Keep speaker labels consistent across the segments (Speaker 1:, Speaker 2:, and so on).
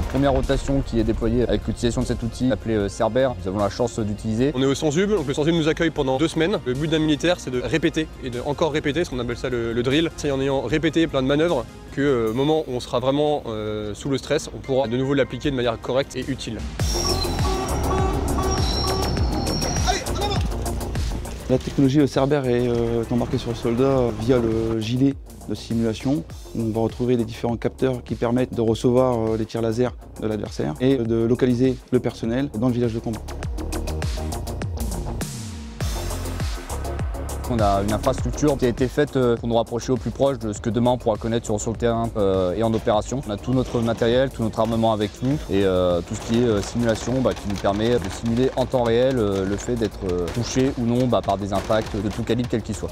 Speaker 1: première rotation qui est déployée avec l'utilisation de cet outil appelé Cerber. Nous avons la chance d'utiliser.
Speaker 2: On est au Sanzub, donc le Sanzub nous accueille pendant 2 semaines. Le but d'un militaire, c'est de répéter et de encore répéter, ce qu'on appelle ça le drill. C'est en ayant répété plein de manœuvres que au moment où on sera vraiment sous le stress, on pourra de nouveau l'appliquer de manière correcte et utile.
Speaker 3: La technologie Cerber est embarquée sur le soldat via le gilet de simulation. On va retrouver les différents capteurs qui permettent de recevoir les tirs laser de l'adversaire et de localiser le personnel dans le village de combat.
Speaker 1: On a une infrastructure qui a été faite pour nous rapprocher au plus proche de ce que demain on pourra connaître sur le terrain et en opération. On a tout notre matériel, tout notre armement avec nous et tout ce qui est simulation qui nous permet de simuler en temps réel le fait d'être touché ou non par des impacts de tout calibre quel qu'il soit.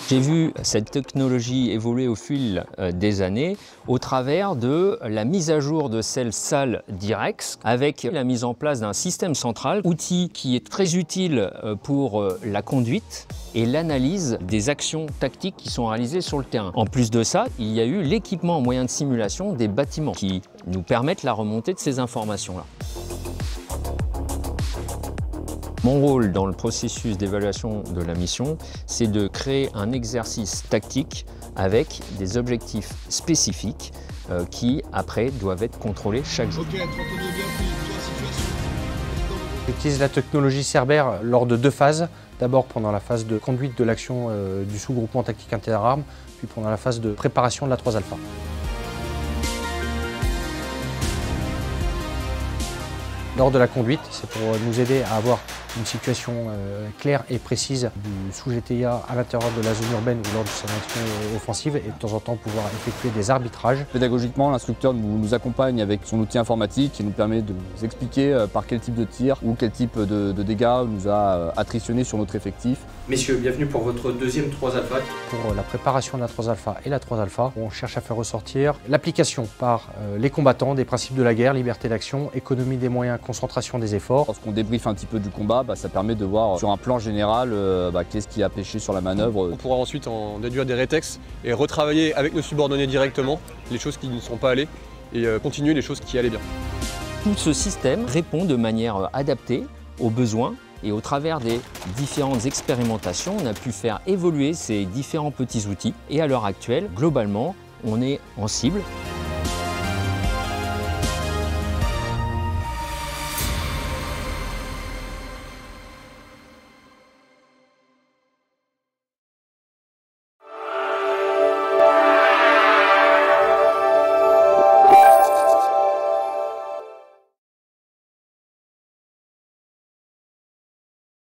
Speaker 4: J'ai vu cette technologie évoluer au fil des années au travers de la mise à jour de cette salle Direx avec la mise en place d'un système central, outil qui est très utile pour la conduite et l'analyse des actions tactiques qui sont réalisées sur le terrain. En plus de ça, il y a eu l'équipement en moyen de simulation des bâtiments qui nous permettent la remontée de ces informations-là. Mon rôle dans le processus d'évaluation de la mission, c'est de créer un exercice tactique avec des objectifs spécifiques qui, après, doivent être contrôlés chaque jour.
Speaker 5: J'utilise la technologie Cerber lors de 2 phases. D'abord pendant la phase de conduite de l'action du sous-groupement tactique interarmes, puis pendant la phase de préparation de la 3 alpha. Lors de la conduite, c'est pour nous aider à avoir une situation claire et précise du sous-GTIA à l'intérieur de la zone urbaine ou lors de sa action offensive et de temps en temps pouvoir effectuer des arbitrages.
Speaker 1: Pédagogiquement, l'instructeur nous accompagne avec son outil informatique qui nous permet de nous expliquer par quel type de tir ou quel type de dégâts nous a attritionné sur notre effectif.
Speaker 6: Messieurs, bienvenue pour votre deuxième 3 alpha.
Speaker 5: Pour la préparation de la 3 alpha et la 3 alpha, on cherche à faire ressortir l'application par les combattants des principes de la guerre, liberté d'action, économie des moyens, concentration des efforts.
Speaker 1: Lorsqu'on débriefe un petit peu du combat, ça permet de voir sur un plan général qu'est-ce qui a pêché sur la manœuvre.
Speaker 2: On pourra ensuite en déduire des rétextes et retravailler avec nos subordonnés directement les choses qui ne sont pas allées et continuer les choses qui allaient bien.
Speaker 4: Tout ce système répond de manière adaptée aux besoins et au travers des différentes expérimentations, on a pu faire évoluer ces différents petits outils et à l'heure actuelle, globalement, on est en cible.